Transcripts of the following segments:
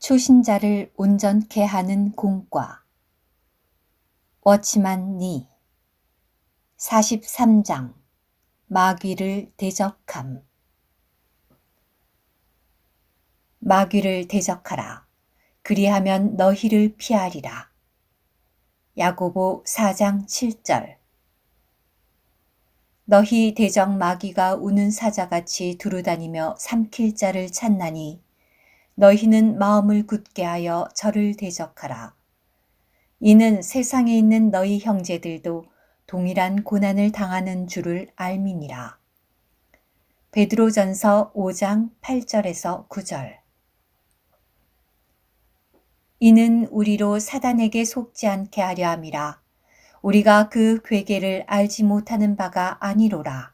초신자를 온전케 하는 공과. 워치만 니 43장 마귀를 대적함. 마귀를 대적하라. 그리하면 너희를 피하리라. 야고보 4장 7절. 너희 대적 마귀가 우는 사자같이 두루다니며 삼킬 자를 찾나니 너희는 마음을 굳게 하여 저를 대적하라. 이는 세상에 있는 너희 형제들도 동일한 고난을 당하는 줄을 알미니라. 베드로전서 5장 8절에서 9절. 이는 우리로 사단에게 속지 않게 하려 함이라. 우리가 그 괴계를 알지 못하는 바가 아니로라.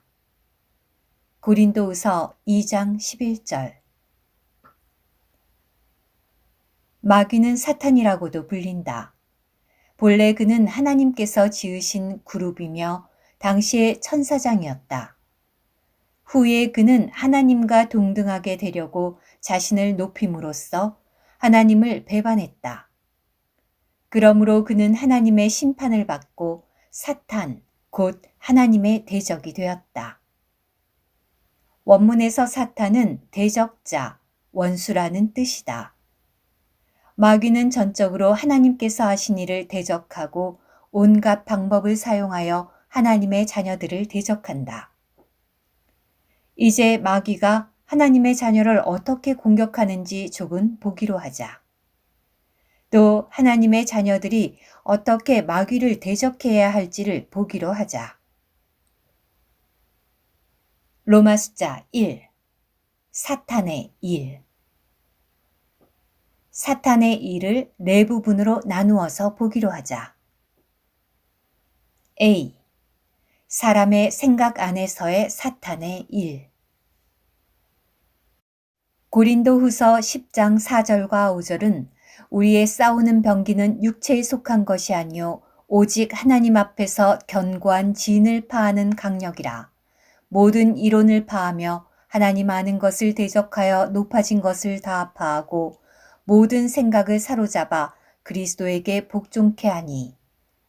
고린도후서 2장 11절. 마귀는 사탄이라고도 불린다. 본래 그는 하나님께서 지으신 그룹이며 당시의 천사장이었다. 후에 그는 하나님과 동등하게 되려고 자신을 높임으로써 하나님을 배반했다. 그러므로 그는 하나님의 심판을 받고 사탄, 곧 하나님의 대적이 되었다. 원문에서 사탄은 대적자, 원수라는 뜻이다. 마귀는 전적으로 하나님께서 하신 일을 대적하고 온갖 방법을 사용하여 하나님의 자녀들을 대적한다. 이제 마귀가 하나님의 자녀를 어떻게 공격하는지 조금 보기로 하자. 또 하나님의 자녀들이 어떻게 마귀를 대적해야 할지를 보기로 하자. 로마 숫자 1. 사탄의 일. 사탄의 일을 네 부분으로 나누어서 보기로 하자. A. 사람의 생각 안에서의 사탄의 일. 고린도후서 10장 4절과 5절은 우리의 싸우는 병기는 육체에 속한 것이 아니요 오직 하나님 앞에서 견고한 진을 파하는 강력이라. 모든 이론을 파하며 하나님 아는 것을 대적하여 높아진 것을 다 파하고 모든 생각을 사로잡아 그리스도에게 복종케 하니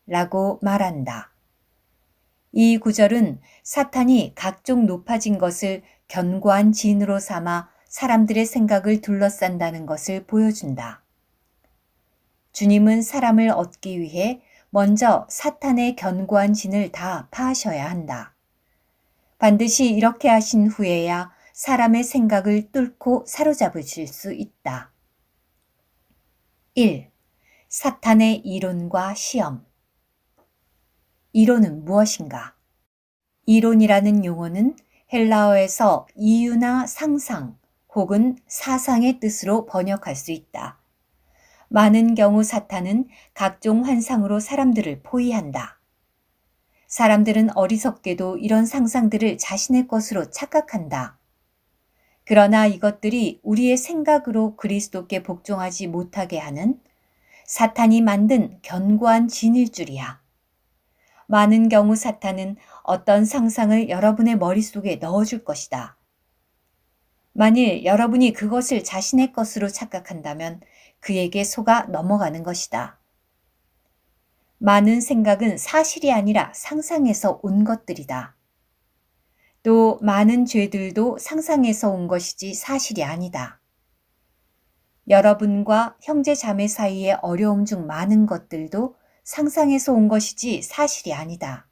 라고 말한다. 이 구절은 사탄이 각종 높아진 것을 견고한 진으로 삼아 사람들의 생각을 둘러싼다는 것을 보여준다. 주님은 사람을 얻기 위해 먼저 사탄의 견고한 진을 다 파하셔야 한다. 반드시 이렇게 하신 후에야 사람의 생각을 뚫고 사로잡으실 수 있다. 1. 사탄의 이론과 시험. 이론은 무엇인가? 이론이라는 용어는 헬라어에서 이유나 상상 혹은 사상의 뜻으로 번역할 수 있다. 많은 경우 사탄은 각종 환상으로 사람들을 포위한다. 사람들은 어리석게도 이런 상상들을 자신의 것으로 착각한다. 그러나 이것들이 우리의 생각으로 그리스도께 복종하지 못하게 하는 사탄이 만든 견고한 진일 줄이야. 많은 경우 사탄은 어떤 상상을 여러분의 머릿속에 넣어줄 것이다. 만일 여러분이 그것을 자신의 것으로 착각한다면 그에게 속아 넘어가는 것이다. 많은 생각은 사실이 아니라 상상에서 온 것들이다. 또 많은 죄들도 상상에서 온 것이지 사실이 아니다. 여러분과 형제 자매 사이의 어려움 중 많은 것들도 상상에서 온 것이지 사실이 아니다.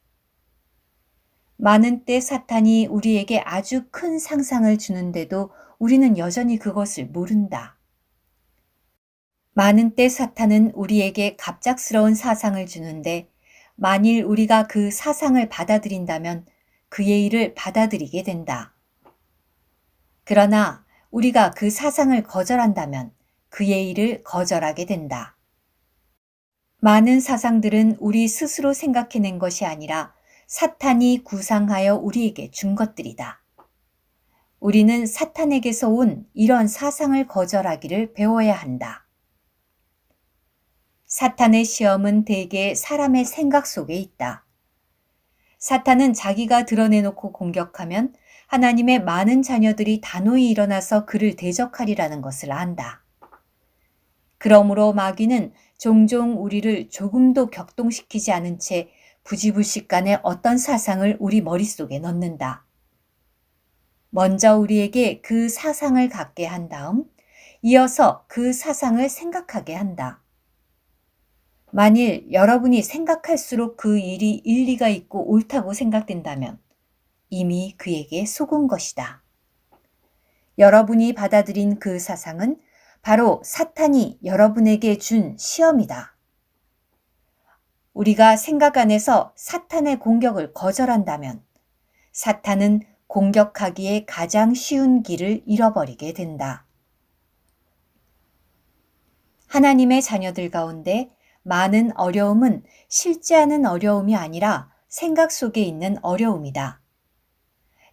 많은 때 사탄이 우리에게 아주 큰 상상을 주는데도 우리는 여전히 그것을 모른다. 많은 때 사탄은 우리에게 갑작스러운 사상을 주는데 만일 우리가 그 사상을 받아들인다면 그의 일을 받아들이게 된다. 그러나 우리가 그 사상을 거절한다면 그의 일을 거절하게 된다. 많은 사상들은 우리 스스로 생각해낸 것이 아니라 사탄이 구상하여 우리에게 준 것들이다. 우리는 사탄에게서 온 이런 사상을 거절하기를 배워야 한다. 사탄의 시험은 대개 사람의 생각 속에 있다. 사탄은 자기가 드러내놓고 공격하면 하나님의 많은 자녀들이 단호히 일어나서 그를 대적하리라는 것을 안다. 그러므로 마귀는 종종 우리를 조금도 격동시키지 않은 채 부지불식간에 어떤 사상을 우리 머릿속에 넣는다. 먼저 우리에게 그 사상을 갖게 한 다음 이어서 그 사상을 생각하게 한다. 만일 여러분이 생각할수록 그 일이 일리가 있고 옳다고 생각된다면 이미 그에게 속은 것이다. 여러분이 받아들인 그 사상은 바로 사탄이 여러분에게 준 시험이다. 우리가 생각 안에서 사탄의 공격을 거절한다면 사탄은 공격하기에 가장 쉬운 길을 잃어버리게 된다. 하나님의 자녀들 가운데 많은 어려움은 실제하는 어려움이 아니라 생각 속에 있는 어려움이다.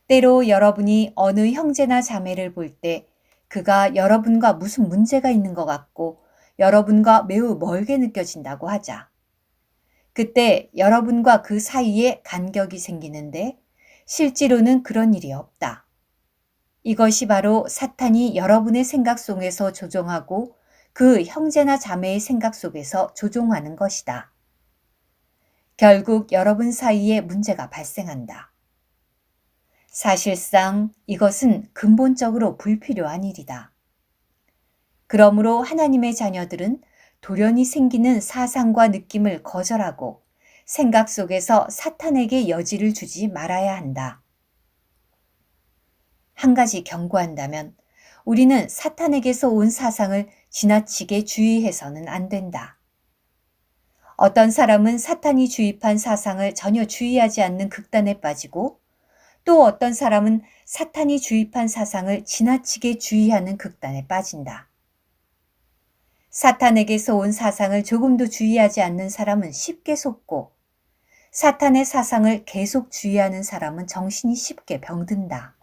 때로 여러분이 어느 형제나 자매를 볼 때 그가 여러분과 무슨 문제가 있는 것 같고 여러분과 매우 멀게 느껴진다고 하자. 그때 여러분과 그 사이에 간격이 생기는데 실제로는 그런 일이 없다. 이것이 바로 사탄이 여러분의 생각 속에서 조종하고 그 형제나 자매의 생각 속에서 조종하는 것이다. 결국 여러분 사이에 문제가 발생한다. 사실상 이것은 근본적으로 불필요한 일이다. 그러므로 하나님의 자녀들은 돌연히 생기는 사상과 느낌을 거절하고 생각 속에서 사탄에게 여지를 주지 말아야 한다. 한 가지 경고한다면 우리는 사탄에게서 온 사상을 지나치게 주의해서는 안 된다. 어떤 사람은 사탄이 주입한 사상을 전혀 주의하지 않는 극단에 빠지고 또 어떤 사람은 사탄이 주입한 사상을 지나치게 주의하는 극단에 빠진다. 사탄에게서 온 사상을 조금도 주의하지 않는 사람은 쉽게 속고 사탄의 사상을 계속 주의하는 사람은 정신이 쉽게 병든다.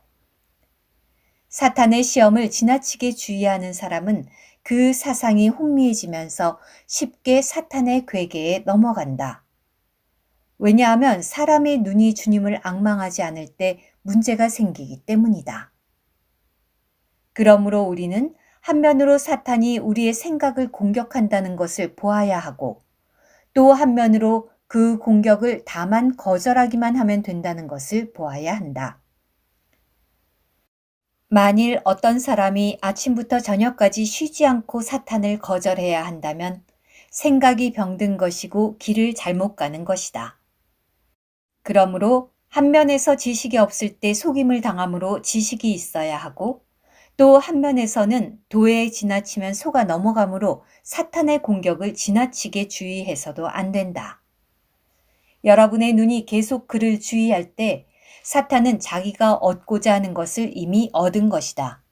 사탄의 시험을 지나치게 주의하는 사람은 그 사상이 혼미해지면서 쉽게 사탄의 괴계에 넘어간다. 왜냐하면 사람의 눈이 주님을 앙망하지 않을 때 문제가 생기기 때문이다. 그러므로 우리는 한면으로 사탄이 우리의 생각을 공격한다는 것을 보아야 하고 또 한면으로 그 공격을 다만 거절하기만 하면 된다는 것을 보아야 한다. 만일 어떤 사람이 아침부터 저녁까지 쉬지 않고 사탄을 거절해야 한다면 생각이 병든 것이고 길을 잘못 가는 것이다. 그러므로 한면에서 지식이 없을 때 속임을 당함으로 지식이 있어야 하고 또 한면에서는 도에 지나치면 속아 넘어가므로 사탄의 공격을 지나치게 주의해서도 안 된다. 여러분의 눈이 계속 그를 주의할 때 사탄은 자기가 얻고자 하는 것을 이미 얻은 것이다.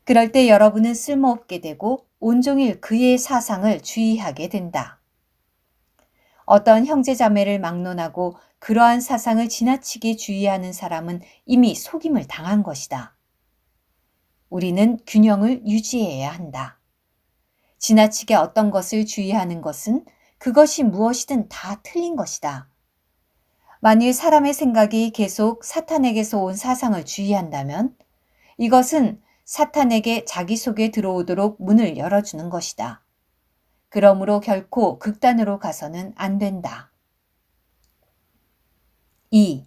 그럴 때 여러분은 쓸모없게 되고 온종일 그의 사상을 주의하게 된다. 어떤 형제자매를 막론하고 그러한 사상을 지나치게 주의하는 사람은 이미 속임을 당한 것이다. 우리는 균형을 유지해야 한다. 지나치게 어떤 것을 주의하는 것은 그것이 무엇이든 다 틀린 것이다. 만일 사람의 생각이 계속 사탄에게서 온 사상을 주의한다면 이것은 사탄에게 자기 속에 들어오도록 문을 열어주는 것이다. 그러므로 결코 극단으로 가서는 안 된다. 2.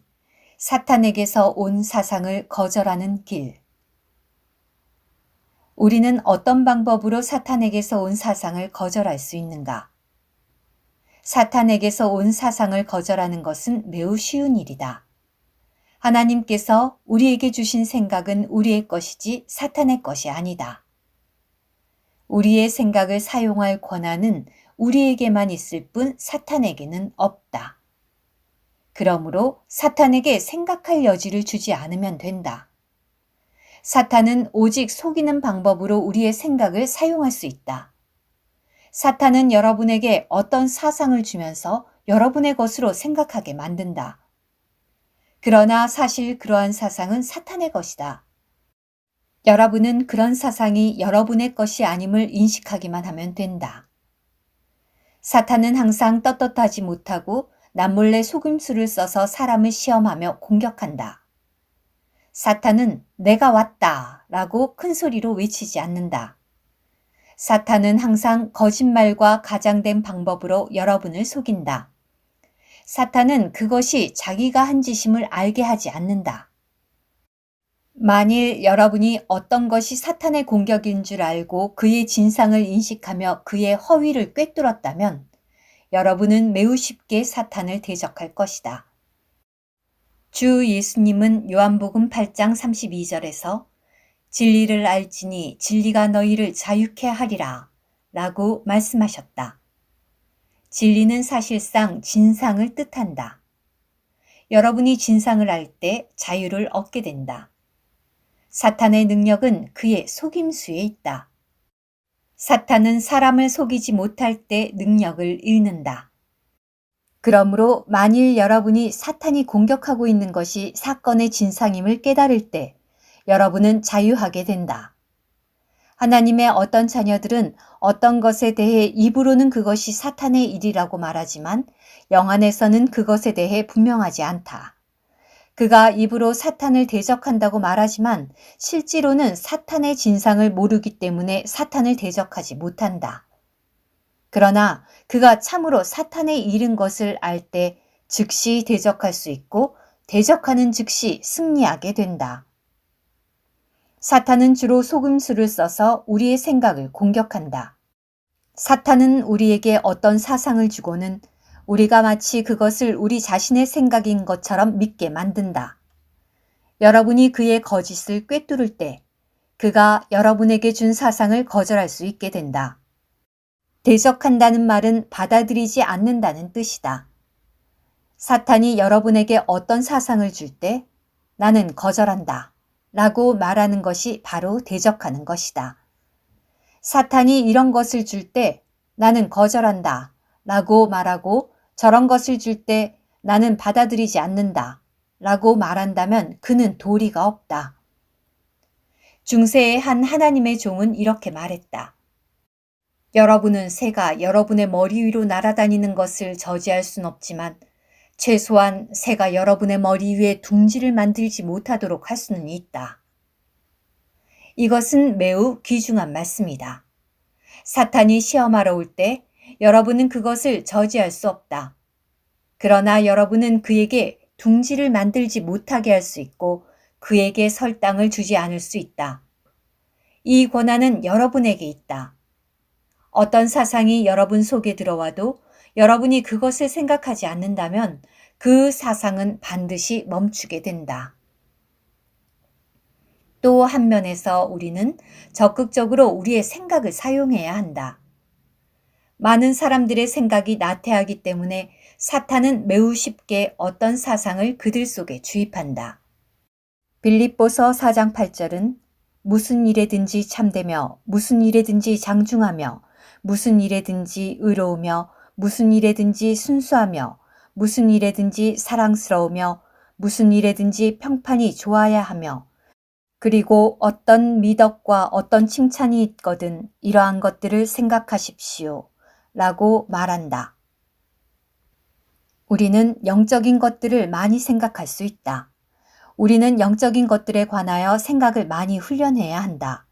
사탄에게서 온 사상을 거절하는 길. 우리는 어떤 방법으로 사탄에게서 온 사상을 거절할 수 있는가? 사탄에게서 온 사상을 거절하는 것은 매우 쉬운 일이다. 하나님께서 우리에게 주신 생각은 우리의 것이지 사탄의 것이 아니다. 우리의 생각을 사용할 권한은 우리에게만 있을 뿐 사탄에게는 없다. 그러므로 사탄에게 생각할 여지를 주지 않으면 된다. 사탄은 오직 속이는 방법으로 우리의 생각을 사용할 수 있다. 사탄은 여러분에게 어떤 사상을 주면서 여러분의 것으로 생각하게 만든다. 그러나 사실 그러한 사상은 사탄의 것이다. 여러분은 그런 사상이 여러분의 것이 아님을 인식하기만 하면 된다. 사탄은 항상 떳떳하지 못하고 남몰래 속임수를 써서 사람을 시험하며 공격한다. 사탄은 내가 왔다 라고 큰 소리로 외치지 않는다. 사탄은 항상 거짓말과 가장된 방법으로 여러분을 속인다. 사탄은 그것이 자기가 한 짓임을 알게 하지 않는다. 만일 여러분이 어떤 것이 사탄의 공격인 줄 알고 그의 진상을 인식하며 그의 허위를 꿰뚫었다면 여러분은 매우 쉽게 사탄을 대적할 것이다. 주 예수님은 요한복음 8장 32절에서 진리를 알지니 진리가 너희를 자유케 하리라 라고 말씀하셨다. 진리는 사실상 진상을 뜻한다. 여러분이 진상을 알 때 자유를 얻게 된다. 사탄의 능력은 그의 속임수에 있다. 사탄은 사람을 속이지 못할 때 능력을 잃는다. 그러므로 만일 여러분이 사탄이 공격하고 있는 것이 사건의 진상임을 깨달을 때 여러분은 자유하게 된다. 하나님의 어떤 자녀들은 어떤 것에 대해 입으로는 그것이 사탄의 일이라고 말하지만 영안에서는 그것에 대해 분명하지 않다. 그가 입으로 사탄을 대적한다고 말하지만 실제로는 사탄의 진상을 모르기 때문에 사탄을 대적하지 못한다. 그러나 그가 참으로 사탄에 이른 것을 알 때 즉시 대적할 수 있고 대적하는 즉시 승리하게 된다. 사탄은 주로 속임수를 써서 우리의 생각을 공격한다. 사탄은 우리에게 어떤 사상을 주고는 우리가 마치 그것을 우리 자신의 생각인 것처럼 믿게 만든다. 여러분이 그의 거짓을 꿰뚫을 때 그가 여러분에게 준 사상을 거절할 수 있게 된다. 대적한다는 말은 받아들이지 않는다는 뜻이다. 사탄이 여러분에게 어떤 사상을 줄 때 나는 거절한다 라고 말하는 것이 바로 대적하는 것이다. 사탄이 이런 것을 줄 때 나는 거절한다 라고 말하고 저런 것을 줄 때 나는 받아들이지 않는다 라고 말한다면 그는 도리가 없다. 중세의 한 하나님의 종은 이렇게 말했다. 여러분은 새가 여러분의 머리 위로 날아다니는 것을 저지할 순 없지만 최소한 새가 여러분의 머리 위에 둥지를 만들지 못하도록 할 수는 있다. 이것은 매우 귀중한 말씀이다. 사탄이 시험하러 올 때 여러분은 그것을 저지할 수 없다. 그러나 여러분은 그에게 둥지를 만들지 못하게 할 수 있고 그에게 설당을 주지 않을 수 있다. 이 권한은 여러분에게 있다. 어떤 사상이 여러분 속에 들어와도 여러분이 그것을 생각하지 않는다면 그 사상은 반드시 멈추게 된다. 또 한 면에서 우리는 적극적으로 우리의 생각을 사용해야 한다. 많은 사람들의 생각이 나태하기 때문에 사탄은 매우 쉽게 어떤 사상을 그들 속에 주입한다. 빌립보서 4장 8절은 무슨 일에든지 참되며 무슨 일에든지 장중하며 무슨 일에든지 의로우며 무슨 일에든지 순수하며 무슨 일에든지 사랑스러우며 무슨 일에든지 평판이 좋아야 하며 그리고 어떤 미덕과 어떤 칭찬이 있거든 이러한 것들을 생각하십시오 라고 말한다. 우리는 영적인 것들을 많이 생각할 수 있다. 우리는 영적인 것들에 관하여 생각을 많이 훈련해야 한다.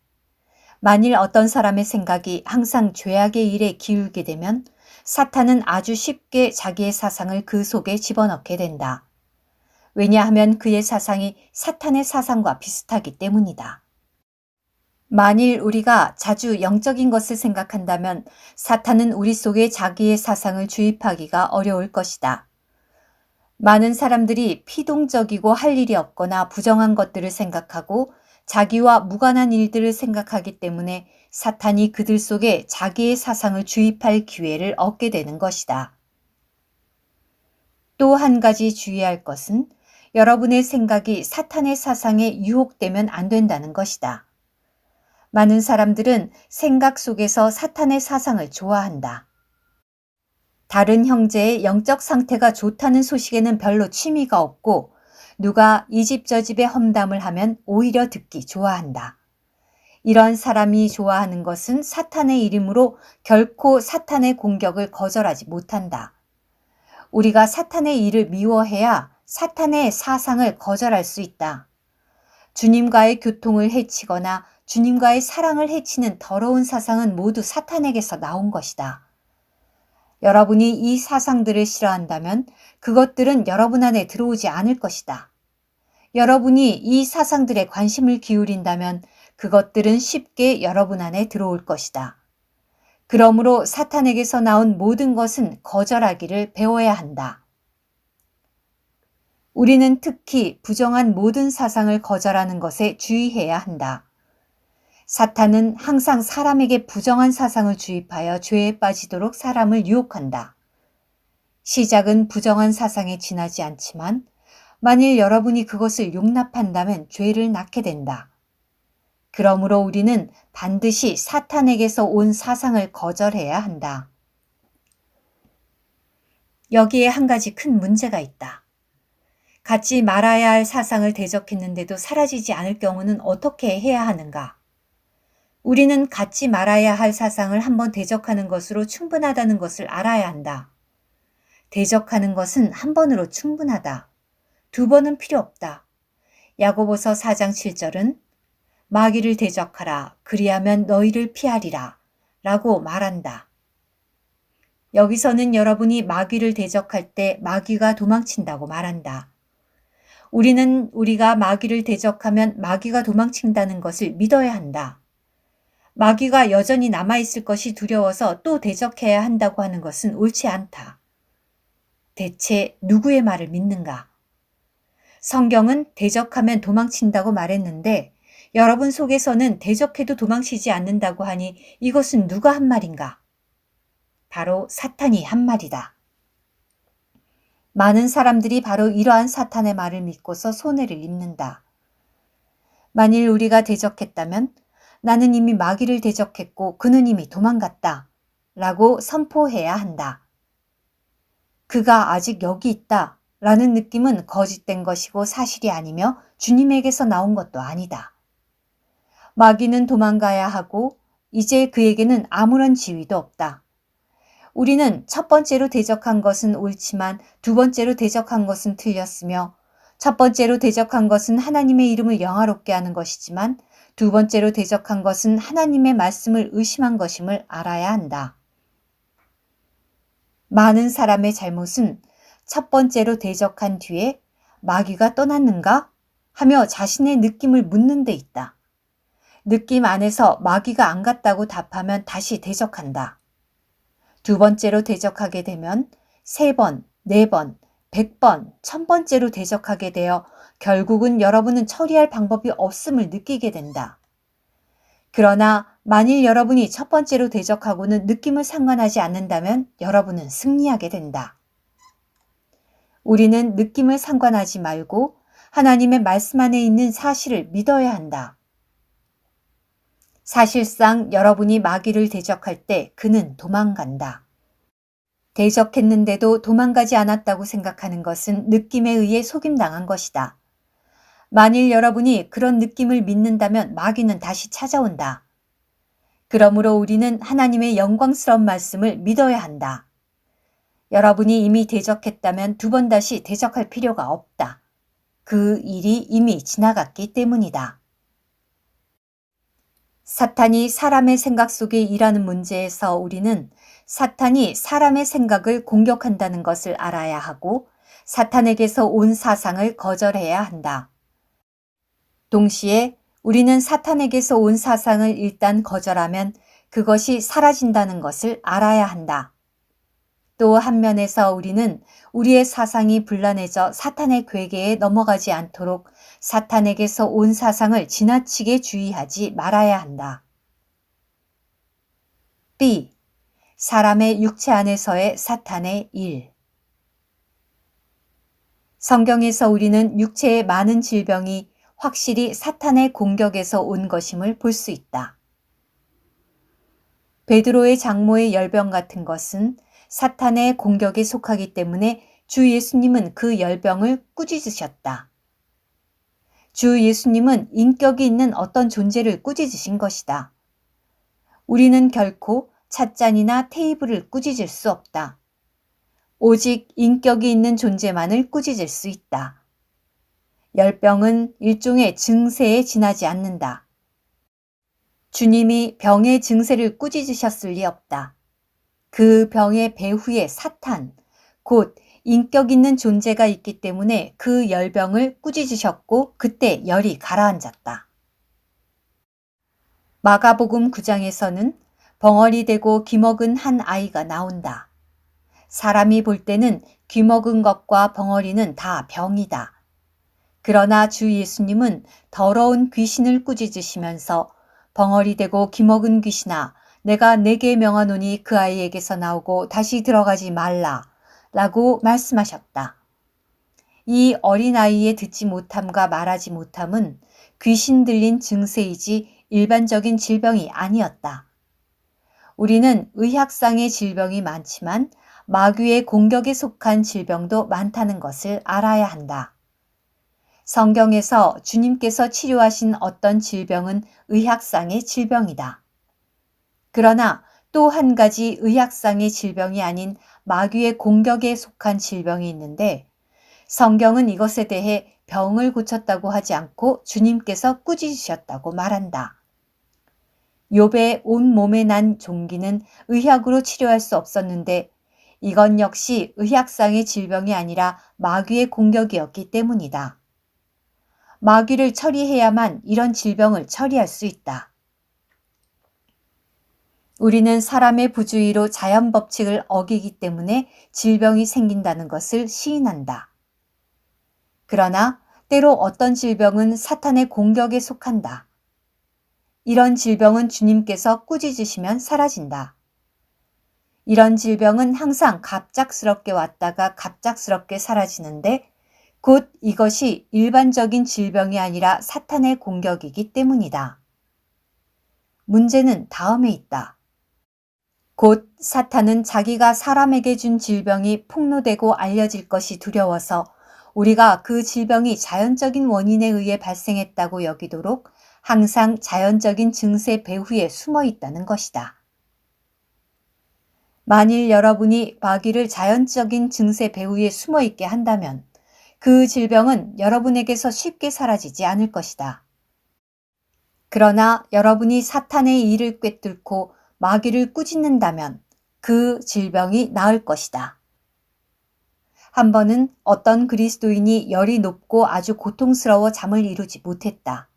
만일 어떤 사람의 생각이 항상 죄악의 일에 기울게 되면 사탄은 아주 쉽게 자기의 사상을 그 속에 집어넣게 된다. 왜냐하면 그의 사상이 사탄의 사상과 비슷하기 때문이다. 만일 우리가 자주 영적인 것을 생각한다면 사탄은 우리 속에 자기의 사상을 주입하기가 어려울 것이다. 많은 사람들이 피동적이고 할 일이 없거나 부정한 것들을 생각하고 자기와 무관한 일들을 생각하기 때문에 사탄이 그들 속에 자기의 사상을 주입할 기회를 얻게 되는 것이다. 또 한 가지 주의할 것은 여러분의 생각이 사탄의 사상에 유혹되면 안 된다는 것이다. 많은 사람들은 생각 속에서 사탄의 사상을 좋아한다. 다른 형제의 영적 상태가 좋다는 소식에는 별로 취미가 없고 누가 이 집 저 집에 험담을 하면 오히려 듣기 좋아한다. 이런 사람이 좋아하는 것은 사탄의 이름으로 결코 사탄의 공격을 거절하지 못한다. 우리가 사탄의 일을 미워해야 사탄의 사상을 거절할 수 있다. 주님과의 교통을 해치거나 주님과의 사랑을 해치는 더러운 사상은 모두 사탄에게서 나온 것이다. 여러분이 이 사상들을 싫어한다면 그것들은 여러분 안에 들어오지 않을 것이다. 여러분이 이 사상들에 관심을 기울인다면 그것들은 쉽게 여러분 안에 들어올 것이다. 그러므로 사탄에게서 나온 모든 것은 거절하기를 배워야 한다. 우리는 특히 부정한 모든 사상을 거절하는 것에 주의해야 한다. 사탄은 항상 사람에게 부정한 사상을 주입하여 죄에 빠지도록 사람을 유혹한다. 시작은 부정한 사상에 지나지 않지만 만일 여러분이 그것을 용납한다면 죄를 낳게 된다. 그러므로 우리는 반드시 사탄에게서 온 사상을 거절해야 한다. 여기에 한 가지 큰 문제가 있다. 갖지 말아야 할 사상을 대적했는데도 사라지지 않을 경우는 어떻게 해야 하는가? 우리는 갖지 말아야 할 사상을 한번 대적하는 것으로 충분하다는 것을 알아야 한다. 대적하는 것은 한 번으로 충분하다. 두 번은 필요 없다. 야고보서 4장 7절은 마귀를 대적하라. 그리하면 너희를 피하리라. 라고 말한다. 여기서는 여러분이 마귀를 대적할 때 마귀가 도망친다고 말한다. 우리는 우리가 마귀를 대적하면 마귀가 도망친다는 것을 믿어야 한다. 마귀가 여전히 남아있을 것이 두려워서 또 대적해야 한다고 하는 것은 옳지 않다. 대체 누구의 말을 믿는가? 성경은 대적하면 도망친다고 말했는데 여러분 속에서는 대적해도 도망치지 않는다고 하니 이것은 누가 한 말인가? 바로 사탄이 한 말이다. 많은 사람들이 바로 이러한 사탄의 말을 믿고서 손해를 입는다. 만일 우리가 대적했다면 나는 이미 마귀를 대적했고 그는 이미 도망갔다 라고 선포해야 한다. 그가 아직 여기 있다 라는 느낌은 거짓된 것이고 사실이 아니며 주님에게서 나온 것도 아니다. 마귀는 도망가야 하고 이제 그에게는 아무런 지위도 없다. 우리는 첫 번째로 대적한 것은 옳지만 두 번째로 대적한 것은 틀렸으며 첫 번째로 대적한 것은 하나님의 이름을 영화롭게 하는 것이지만 두 번째로 대적한 것은 하나님의 말씀을 의심한 것임을 알아야 한다. 많은 사람의 잘못은 첫 번째로 대적한 뒤에 마귀가 떠났는가? 하며 자신의 느낌을 묻는 데 있다. 느낌 안에서 마귀가 안 갔다고 답하면 다시 대적한다. 두 번째로 대적하게 되면 3번, 4번, 100번, 1000번째로 대적하게 되어 결국은 여러분은 처리할 방법이 없음을 느끼게 된다. 그러나 만일 여러분이 첫 번째로 대적하고는 느낌을 상관하지 않는다면 여러분은 승리하게 된다. 우리는 느낌을 상관하지 말고 하나님의 말씀 안에 있는 사실을 믿어야 한다. 사실상 여러분이 마귀를 대적할 때 그는 도망간다. 대적했는데도 도망가지 않았다고 생각하는 것은 느낌에 의해 속임당한 것이다. 만일 여러분이 그런 느낌을 믿는다면 마귀는 다시 찾아온다. 그러므로 우리는 하나님의 영광스러운 말씀을 믿어야 한다. 여러분이 이미 대적했다면 두 번 다시 대적할 필요가 없다. 그 일이 이미 지나갔기 때문이다. 사탄이 사람의 생각 속에 일하는 문제에서 우리는 사탄이 사람의 생각을 공격한다는 것을 알아야 하고 사탄에게서 온 사상을 거절해야 한다. 동시에 우리는 사탄에게서 온 사상을 일단 거절하면 그것이 사라진다는 것을 알아야 한다. 또 한면에서 우리는 우리의 사상이 불란해져 사탄의 괴계에 넘어가지 않도록 사탄에게서 온 사상을 지나치게 주의하지 말아야 한다. B. 사람의 육체 안에서의 사탄의 일. 성경에서 우리는 육체의 많은 질병이 확실히 사탄의 공격에서 온 것임을 볼 수 있다. 베드로의 장모의 열병 같은 것은 사탄의 공격에 속하기 때문에 주 예수님은 그 열병을 꾸짖으셨다. 주 예수님은 인격이 있는 어떤 존재를 꾸짖으신 것이다. 우리는 결코 찻잔이나 테이블을 꾸짖을 수 없다. 오직 인격이 있는 존재만을 꾸짖을 수 있다. 열병은 일종의 증세에 지나지 않는다. 주님이 병의 증세를 꾸짖으셨을 리 없다. 그 병의 배후에 사탄, 곧 인격 있는 존재가 있기 때문에 그 열병을 꾸짖으셨고 그때 열이 가라앉았다. 마가복음 9장에서는 벙어리 되고 귀먹은 한 아이가 나온다. 사람이 볼 때는 귀먹은 것과 벙어리는 다 병이다. 그러나 주 예수님은 더러운 귀신을 꾸짖으시면서 벙어리 되고 귀먹은 귀신아, 내가 내게 명하노니 그 아이에게서 나오고 다시 들어가지 말라 라고 말씀하셨다. 이 어린아이의 듣지 못함과 말하지 못함은 귀신 들린 증세이지 일반적인 질병이 아니었다. 우리는 의학상의 질병이 많지만 마귀의 공격에 속한 질병도 많다는 것을 알아야 한다. 성경에서 주님께서 치료하신 어떤 질병은 의학상의 질병이다. 그러나 또 한 가지 의학상의 질병이 아닌 마귀의 공격에 속한 질병이 있는데 성경은 이것에 대해 병을 고쳤다고 하지 않고 주님께서 꾸짖으셨다고 말한다. 욥의 온몸에 난 종기는 의학으로 치료할 수 없었는데 이건 역시 의학상의 질병이 아니라 마귀의 공격이었기 때문이다. 마귀를 처리해야만 이런 질병을 처리할 수 있다. 우리는 사람의 부주의로 자연 법칙을 어기기 때문에 질병이 생긴다는 것을 시인한다. 그러나 때로 어떤 질병은 사탄의 공격에 속한다. 이런 질병은 주님께서 꾸짖으시면 사라진다. 이런 질병은 항상 갑작스럽게 왔다가 갑작스럽게 사라지는데 곧 이것이 일반적인 질병이 아니라 사탄의 공격이기 때문이다. 문제는 다음에 있다. 곧 사탄은 자기가 사람에게 준 질병이 폭로되고 알려질 것이 두려워서 우리가 그 질병이 자연적인 원인에 의해 발생했다고 여기도록 항상 자연적인 증세 배후에 숨어 있다는 것이다. 만일 여러분이 마귀를 자연적인 증세 배후에 숨어 있게 한다면 그 질병은 여러분에게서 쉽게 사라지지 않을 것이다. 그러나 여러분이 사탄의 일을 꿰뚫고 마귀를 꾸짖는다면 그 질병이 나을 것이다. 한 번은 어떤 그리스도인이 열이 높고 아주 고통스러워 잠을 이루지 못했다.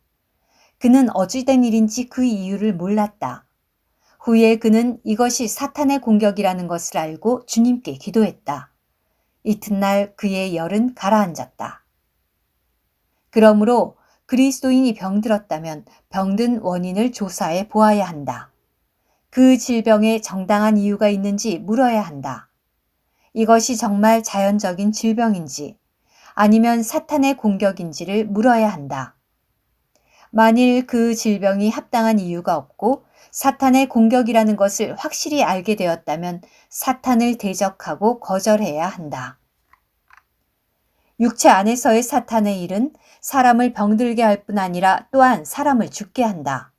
그는 어찌된 일인지 그 이유를 몰랐다. 후에 그는 이것이 사탄의 공격이라는 것을 알고 주님께 기도했다. 이튿날 그의 열은 가라앉았다. 그러므로 그리스도인이 병들었다면 병든 원인을 조사해 보아야 한다. 그 질병에 정당한 이유가 있는지 물어야 한다. 이것이 정말 자연적인 질병인지 아니면 사탄의 공격인지를 물어야 한다. 만일 그 질병이 합당한 이유가 없고 사탄의 공격이라는 것을 확실히 알게 되었다면 사탄을 대적하고 거절해야 한다. 육체 안에서의 사탄의 일은 사람을 병들게 할 뿐 아니라 또한 사람을 죽게 한다.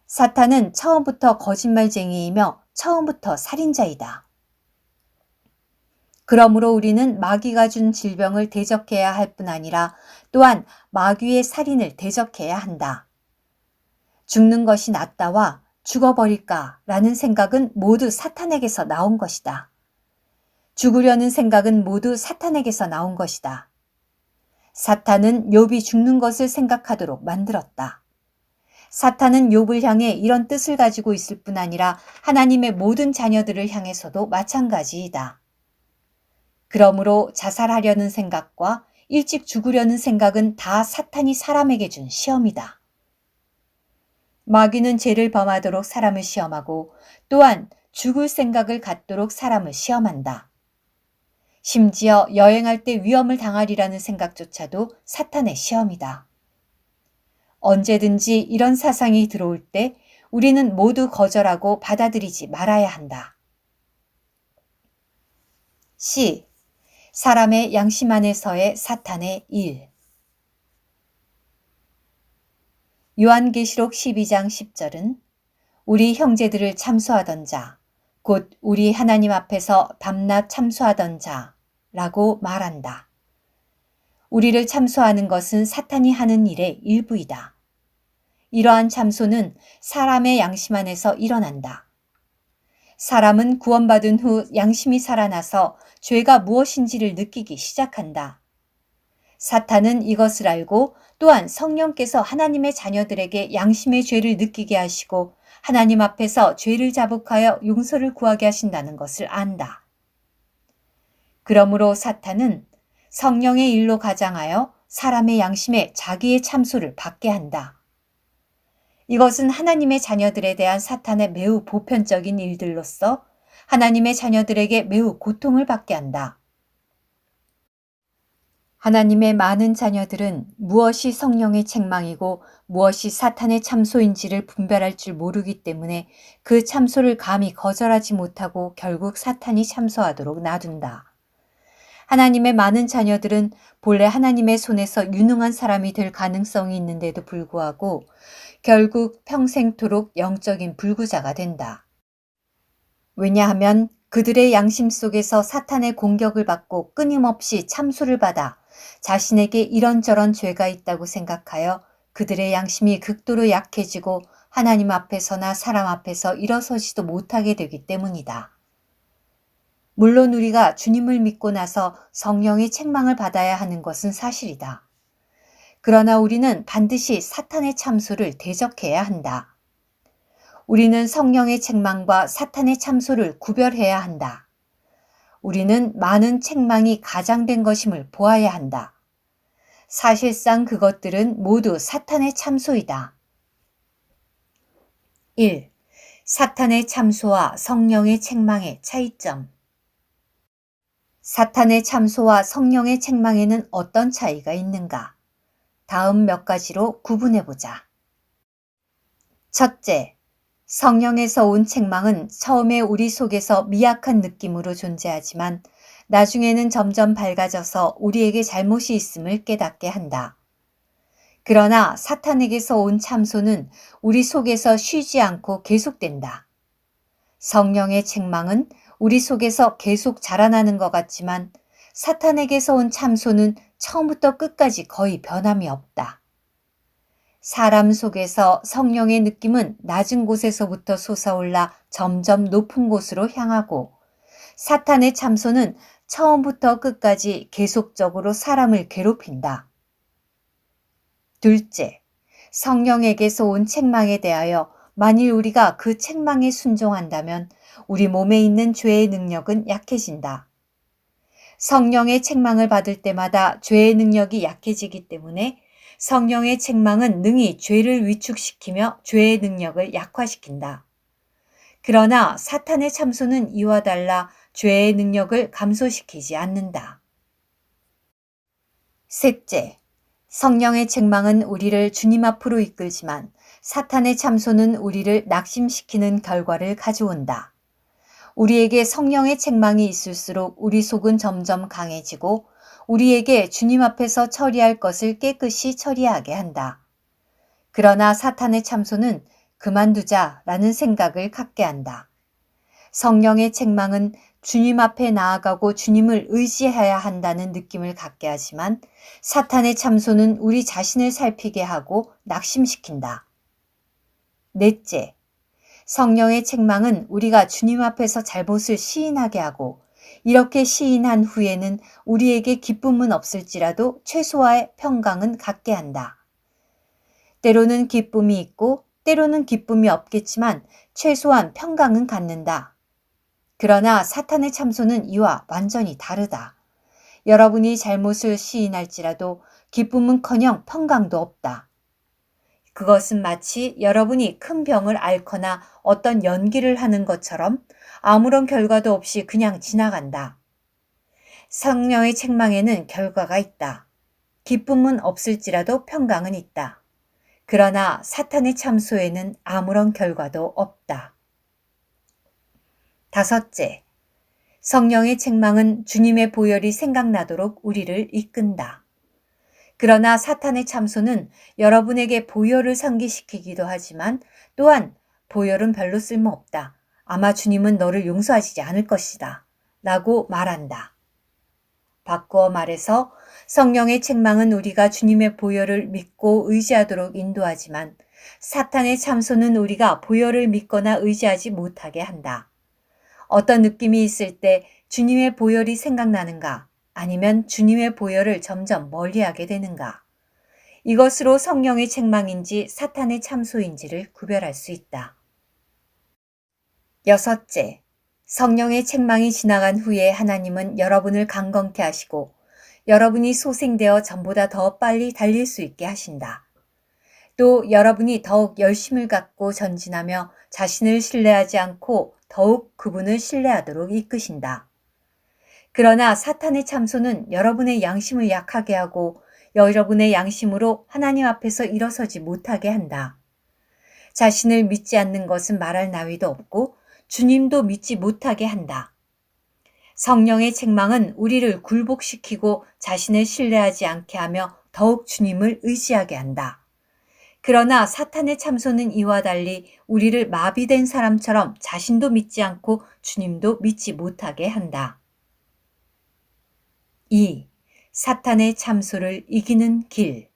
사탄은 처음부터 거짓말쟁이이며 처음부터 살인자이다. 그러므로 우리는 마귀가 준 질병을 대적해야 할 뿐 아니라 또한 마귀의 살인을 대적해야 한다. 죽는 것이 낫다와 죽어버릴까 라는 생각은 모두 사탄에게서 나온 것이다. 죽으려는 생각은 모두 사탄에게서 나온 것이다. 사탄은 욥이 죽는 것을 생각하도록 만들었다. 사탄은 욥을 향해 이런 뜻을 가지고 있을 뿐 아니라 하나님의 모든 자녀들을 향해서도 마찬가지이다. 그러므로 자살하려는 생각과 일찍 죽으려는 생각은 다 사탄이 사람에게 준 시험이다. 마귀는 죄를 범하도록 사람을 시험하고 또한 죽을 생각을 갖도록 사람을 시험한다. 심지어 여행할 때 위험을 당하리라는 생각조차도 사탄의 시험이다. 언제든지 이런 사상이 들어올 때 우리는 모두 거절하고 받아들이지 말아야 한다. C. 사람의 양심 안에서의 사탄의 일. 요한계시록 12장 10절은 우리 형제들을 참소하던 자, 곧 우리 하나님 앞에서 밤낮 참소하던 자라고 말한다. 우리를 참소하는 것은 사탄이 하는 일의 일부이다. 이러한 참소는 사람의 양심 안에서 일어난다. 사람은 구원받은 후 양심이 살아나서 죄가 무엇인지를 느끼기 시작한다. 사탄은 이것을 알고 또한 성령께서 하나님의 자녀들에게 양심의 죄를 느끼게 하시고 하나님 앞에서 죄를 자복하여 용서를 구하게 하신다는 것을 안다. 그러므로 사탄은 성령의 일로 가장하여 사람의 양심에 자기의 참소를 받게 한다. 이것은 하나님의 자녀들에 대한 사탄의 매우 보편적인 일들로서 하나님의 자녀들에게 매우 고통을 받게 한다. 하나님의 많은 자녀들은 무엇이 성령의 책망이고 무엇이 사탄의 참소인지를 분별할 줄 모르기 때문에 그 참소를 감히 거절하지 못하고 결국 사탄이 참소하도록 놔둔다. 하나님의 많은 자녀들은 본래 하나님의 손에서 유능한 사람이 될 가능성이 있는데도 불구하고 결국 평생토록 영적인 불구자가 된다. 왜냐하면 그들의 양심 속에서 사탄의 공격을 받고 끊임없이 참소를 받아 자신에게 이런저런 죄가 있다고 생각하여 그들의 양심이 극도로 약해지고 하나님 앞에서나 사람 앞에서 일어서지도 못하게 되기 때문이다. 물론 우리가 주님을 믿고 나서 성령의 책망을 받아야 하는 것은 사실이다. 그러나 우리는 반드시 사탄의 참소를 대적해야 한다. 우리는 성령의 책망과 사탄의 참소를 구별해야 한다. 우리는 많은 책망이 가장된 것임을 보아야 한다. 사실상 그것들은 모두 사탄의 참소이다. 1. 사탄의 참소와 성령의 책망의 차이점. 사탄의 참소와 성령의 책망에는 어떤 차이가 있는가? 다음 몇 가지로 구분해보자. 첫째, 성령에서 온 책망은 처음에 우리 속에서 미약한 느낌으로 존재하지만 나중에는 점점 밝아져서 우리에게 잘못이 있음을 깨닫게 한다. 그러나 사탄에게서 온 참소는 우리 속에서 쉬지 않고 계속된다. 성령의 책망은 우리 속에서 계속 자라나는 것 같지만 사탄에게서 온 참소는 처음부터 끝까지 거의 변함이 없다. 사람 속에서 성령의 느낌은 낮은 곳에서부터 솟아올라 점점 높은 곳으로 향하고 사탄의 참소는 처음부터 끝까지 계속적으로 사람을 괴롭힌다. 둘째, 성령에게서 온 책망에 대하여 만일 우리가 그 책망에 순종한다면 우리 몸에 있는 죄의 능력은 약해진다. 성령의 책망을 받을 때마다 죄의 능력이 약해지기 때문에 성령의 책망은 능히 죄를 위축시키며 죄의 능력을 약화시킨다. 그러나 사탄의 참소는 이와 달라 죄의 능력을 감소시키지 않는다. 셋째, 성령의 책망은 우리를 주님 앞으로 이끌지만 사탄의 참소는 우리를 낙심시키는 결과를 가져온다. 우리에게 성령의 책망이 있을수록 우리 속은 점점 강해지고 우리에게 주님 앞에서 처리할 것을 깨끗이 처리하게 한다. 그러나 사탄의 참소는 그만두자라는 생각을 갖게 한다. 성령의 책망은 주님 앞에 나아가고 주님을 의지해야 한다는 느낌을 갖게 하지만 사탄의 참소는 우리 자신을 살피게 하고 낙심시킨다. 넷째, 성령의 책망은 우리가 주님 앞에서 잘못을 시인하게 하고 이렇게 시인한 후에는 우리에게 기쁨은 없을지라도 최소화의 평강은 갖게 한다. 때로는 기쁨이 있고 때로는 기쁨이 없겠지만 최소한 평강은 갖는다. 그러나 사탄의 참소는 이와 완전히 다르다. 여러분이 잘못을 시인할지라도 기쁨은커녕 평강도 없다. 그것은 마치 여러분이 큰 병을 앓거나 어떤 연기를 하는 것처럼 아무런 결과도 없이 그냥 지나간다. 성령의 책망에는 결과가 있다. 기쁨은 없을지라도 평강은 있다. 그러나 사탄의 참소에는 아무런 결과도 없다. 다섯째, 성령의 책망은 주님의 보혈이 생각나도록 우리를 이끈다. 그러나 사탄의 참소는 여러분에게 보혈을 상기시키기도 하지만 또한 보혈은 별로 쓸모없다. 아마 주님은 너를 용서하시지 않을 것이다. 라고 말한다. 바꾸어 말해서 성령의 책망은 우리가 주님의 보혈을 믿고 의지하도록 인도하지만 사탄의 참소는 우리가 보혈을 믿거나 의지하지 못하게 한다. 어떤 느낌이 있을 때 주님의 보혈이 생각나는가? 아니면 주님의 보혈을 점점 멀리하게 되는가? 이것으로 성령의 책망인지 사탄의 참소인지를 구별할 수 있다. 여섯째, 성령의 책망이 지나간 후에 하나님은 여러분을 강건케 하시고 여러분이 소생되어 전보다 더 빨리 달릴 수 있게 하신다. 또 여러분이 더욱 열심을 갖고 전진하며 자신을 신뢰하지 않고 더욱 그분을 신뢰하도록 이끄신다. 그러나 사탄의 참소는 여러분의 양심을 약하게 하고 여러분의 양심으로 하나님 앞에서 일어서지 못하게 한다. 자신을 믿지 않는 것은 말할 나위도 없고 주님도 믿지 못하게 한다. 성령의 책망은 우리를 굴복시키고 자신을 신뢰하지 않게 하며 더욱 주님을 의지하게 한다. 그러나 사탄의 참소는 이와 달리 우리를 마비된 사람처럼 자신도 믿지 않고 주님도 믿지 못하게 한다. 2. 사탄의 참소를 이기는 길.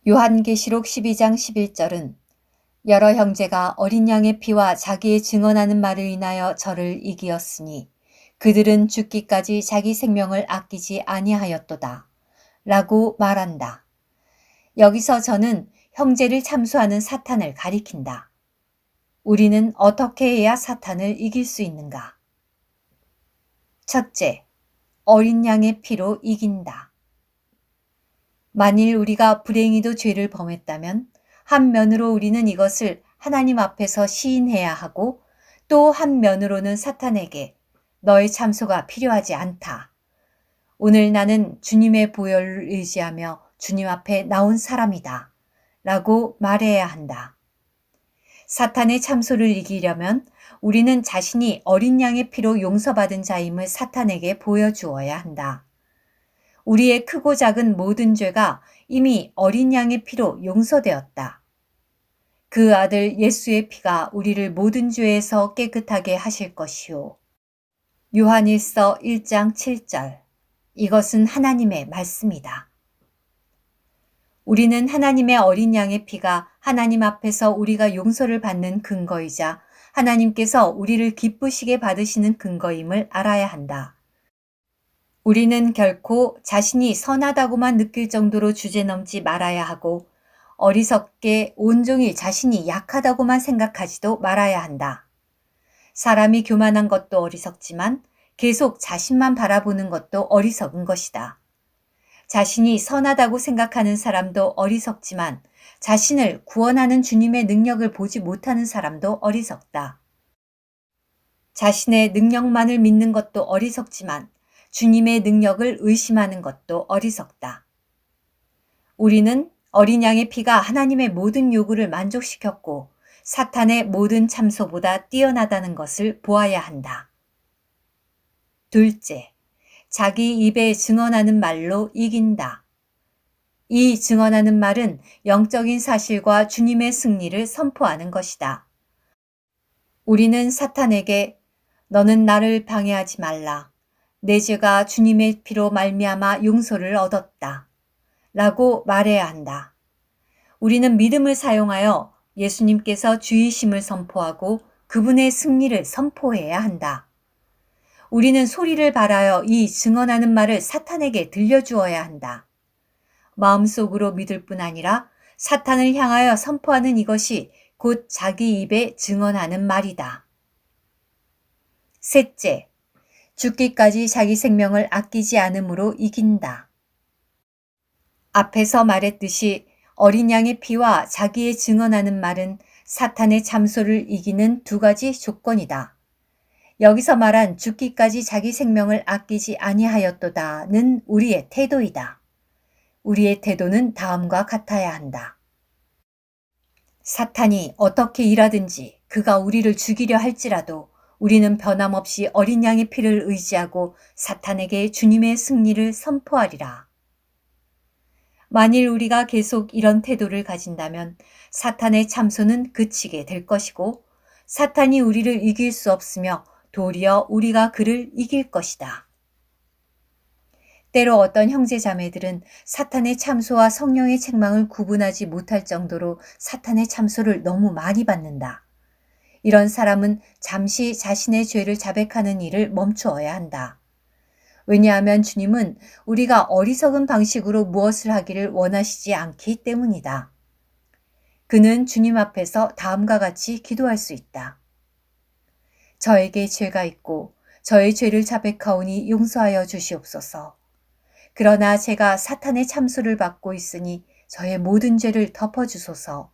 요한계시록 12장 11절은 여러 형제가 어린 양의 피와 자기의 증언하는 말을 인하여 저를 이기었으니 그들은 죽기까지 자기 생명을 아끼지 아니하였도다 라고 말한다. 여기서 저는 형제를 참소하는 사탄을 가리킨다. 우리는 어떻게 해야 사탄을 이길 수 있는가? 첫째, 어린 양의 피로 이긴다. 만일 우리가 불행히도 죄를 범했다면 한면으로 우리는 이것을 하나님 앞에서 시인해야 하고 또 한면으로는 사탄에게 너의 참소가 필요하지 않다. 오늘 나는 주님의 보혈을 의지하며 주님 앞에 나온 사람이다. 라고 말해야 한다. 사탄의 참소를 이기려면 우리는 자신이 어린 양의 피로 용서받은 자임을 사탄에게 보여주어야 한다. 우리의 크고 작은 모든 죄가 이미 어린 양의 피로 용서되었다. 그 아들 예수의 피가 우리를 모든 죄에서 깨끗하게 하실 것이요. 요한일서 1장 7절. 이것은 하나님의 말씀이다. 우리는 하나님의 어린 양의 피가 하나님 앞에서 우리가 용서를 받는 근거이자 하나님께서 우리를 기쁘시게 받으시는 근거임을 알아야 한다. 우리는 결코 자신이 선하다고만 느낄 정도로 주제넘지 말아야 하고 어리석게 온종일 자신이 약하다고만 생각하지도 말아야 한다. 사람이 교만한 것도 어리석지만 계속 자신만 바라보는 것도 어리석은 것이다. 자신이 선하다고 생각하는 사람도 어리석지만 자신을 구원하는 주님의 능력을 보지 못하는 사람도 어리석다. 자신의 능력만을 믿는 것도 어리석지만 주님의 능력을 의심하는 것도 어리석다. 우리는 어린 양의 피가 하나님의 모든 요구를 만족시켰고 사탄의 모든 참소보다 뛰어나다는 것을 보아야 한다. 둘째, 자기 입에 증언하는 말로 이긴다. 이 증언하는 말은 영적인 사실과 주님의 승리를 선포하는 것이다. 우리는 사탄에게 너는 나를 방해하지 말라. 내 죄가 주님의 피로 말미암아 용서를 얻었다. 라고 말해야 한다. 우리는 믿음을 사용하여 예수님께서 주이심을 선포하고 그분의 승리를 선포해야 한다. 우리는 소리를 발하여 이 증언하는 말을 사탄에게 들려주어야 한다. 마음속으로 믿을 뿐 아니라 사탄을 향하여 선포하는 이것이 곧 자기 입에 증언하는 말이다. 셋째, 죽기까지 자기 생명을 아끼지 않음으로 이긴다. 앞에서 말했듯이 어린 양의 피와 자기의 증언하는 말은 사탄의 참소를 이기는 두 가지 조건이다. 여기서 말한 죽기까지 자기 생명을 아끼지 아니하였도다는 우리의 태도이다. 우리의 태도는 다음과 같아야 한다. 사탄이 어떻게 일하든지 그가 우리를 죽이려 할지라도 우리는 변함없이 어린 양의 피를 의지하고 사탄에게 주님의 승리를 선포하리라. 만일 우리가 계속 이런 태도를 가진다면 사탄의 참소는 그치게 될 것이고 사탄이 우리를 이길 수 없으며 도리어 우리가 그를 이길 것이다. 때로 어떤 형제 자매들은 사탄의 참소와 성령의 책망을 구분하지 못할 정도로 사탄의 참소를 너무 많이 받는다. 이런 사람은 잠시 자신의 죄를 자백하는 일을 멈추어야 한다. 왜냐하면 주님은 우리가 어리석은 방식으로 무엇을 하기를 원하시지 않기 때문이다. 그는 주님 앞에서 다음과 같이 기도할 수 있다. 저에게 죄가 있고 저의 죄를 자백하오니 용서하여 주시옵소서. 그러나 제가 사탄의 참소를 받고 있으니 저의 모든 죄를 덮어주소서.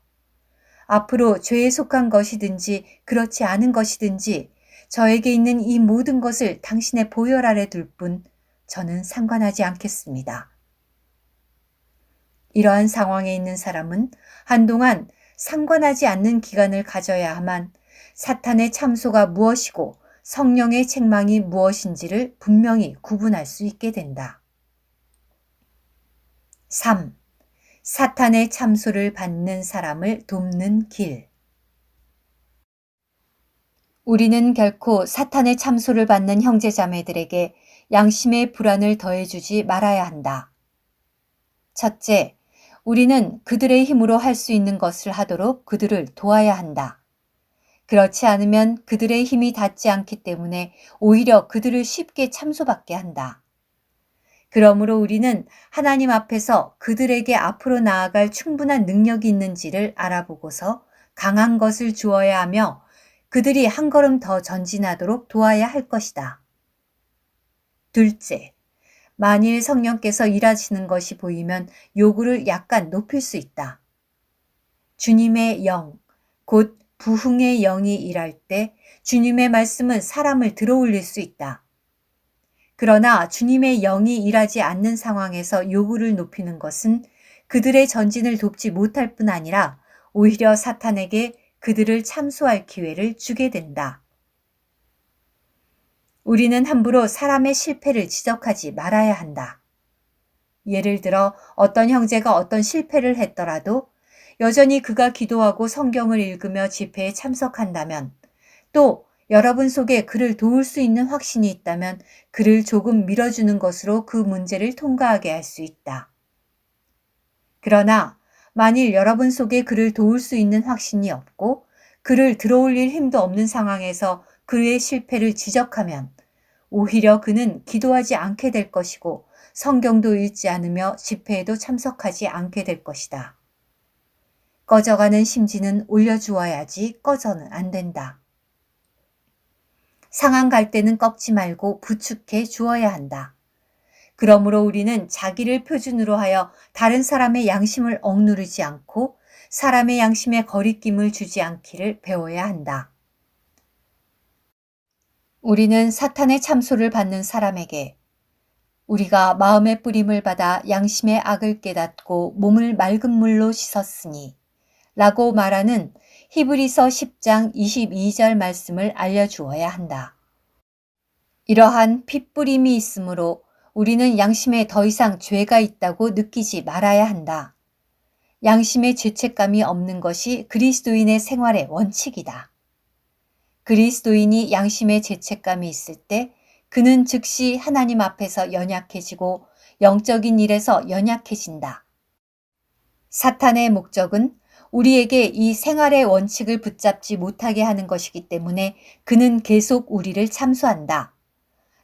앞으로 죄에 속한 것이든지 그렇지 않은 것이든지 저에게 있는 이 모든 것을 당신의 보혈 아래 둘 뿐 저는 상관하지 않겠습니다. 이러한 상황에 있는 사람은 한동안 상관하지 않는 기간을 가져야 하만 사탄의 참소가 무엇이고 성령의 책망이 무엇인지를 분명히 구분할 수 있게 된다. 3. 사탄의 참소를 받는 사람을 돕는 길. 우리는 결코 사탄의 참소를 받는 형제자매들에게 양심의 불안을 더해주지 말아야 한다. 첫째, 우리는 그들의 힘으로 할 수 있는 것을 하도록 그들을 도와야 한다. 그렇지 않으면 그들의 힘이 닿지 않기 때문에 오히려 그들을 쉽게 참소받게 한다. 그러므로 우리는 하나님 앞에서 그들에게 앞으로 나아갈 충분한 능력이 있는지를 알아보고서 강한 것을 주어야 하며 그들이 한 걸음 더 전진하도록 도와야 할 것이다. 둘째, 만일 성령께서 일하시는 것이 보이면 요구를 약간 높일 수 있다. 주님의 영, 곧 부흥의 영이 일할 때 주님의 말씀은 사람을 들어올릴 수 있다. 그러나 주님의 영이 일하지 않는 상황에서 요구를 높이는 것은 그들의 전진을 돕지 못할 뿐 아니라 오히려 사탄에게 그들을 참소할 기회를 주게 된다. 우리는 함부로 사람의 실패를 지적하지 말아야 한다. 예를 들어 어떤 형제가 어떤 실패를 했더라도 여전히 그가 기도하고 성경을 읽으며 집회에 참석한다면 또 여러분 속에 그를 도울 수 있는 확신이 있다면 그를 조금 밀어주는 것으로 그 문제를 통과하게 할 수 있다. 그러나 만일 여러분 속에 그를 도울 수 있는 확신이 없고 그를 들어올릴 힘도 없는 상황에서 그의 실패를 지적하면 오히려 그는 기도하지 않게 될 것이고 성경도 읽지 않으며 집회에도 참석하지 않게 될 것이다. 꺼져가는 심지는 올려주어야지 꺼져는 안 된다. 상한 갈대는 꺾지 말고 부축해 주어야 한다. 그러므로 우리는 자기를 표준으로 하여 다른 사람의 양심을 억누르지 않고 사람의 양심에 거리낌을 주지 않기를 배워야 한다. 우리는 사탄의 참소를 받는 사람에게 우리가 마음의 뿌림을 받아 양심의 악을 깨닫고 몸을 맑은 물로 씻었으니 라고 말하는 히브리서 10장 22절 말씀을 알려주어야 한다. 이러한 핏뿌림이 있으므로 우리는 양심에 더 이상 죄가 있다고 느끼지 말아야 한다. 양심의 죄책감이 없는 것이 그리스도인의 생활의 원칙이다. 그리스도인이 양심의 죄책감이 있을 때 그는 즉시 하나님 앞에서 연약해지고 영적인 일에서 연약해진다. 사탄의 목적은 우리에게 이 생활의 원칙을 붙잡지 못하게 하는 것이기 때문에 그는 계속 우리를 참소한다.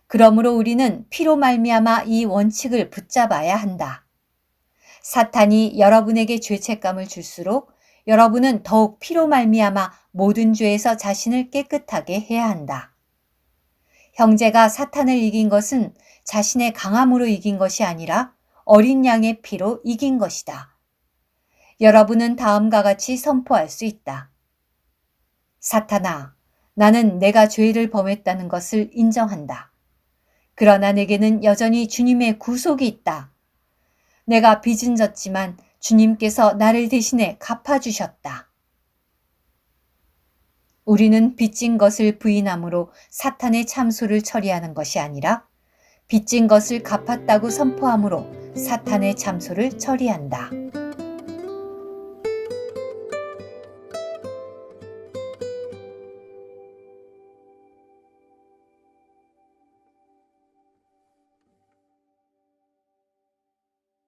그러므로 우리는 피로 말미암아 이 원칙을 붙잡아야 한다. 사탄이 여러분에게 죄책감을 줄수록 여러분은 더욱 피로 말미암아 모든 죄에서 자신을 깨끗하게 해야 한다. 형제가 사탄을 이긴 것은 자신의 강함으로 이긴 것이 아니라 어린 양의 피로 이긴 것이다. 여러분은 다음과 같이 선포할 수 있다. 사탄아, 나는 내가 죄를 범했다는 것을 인정한다. 그러나 내게는 여전히 주님의 구속이 있다. 내가 빚은 졌지만 주님께서 나를 대신해 갚아주셨다. 우리는 빚진 것을 부인함으로 사탄의 참소를 처리하는 것이 아니라 빚진 것을 갚았다고 선포함으로 사탄의 참소를 처리한다.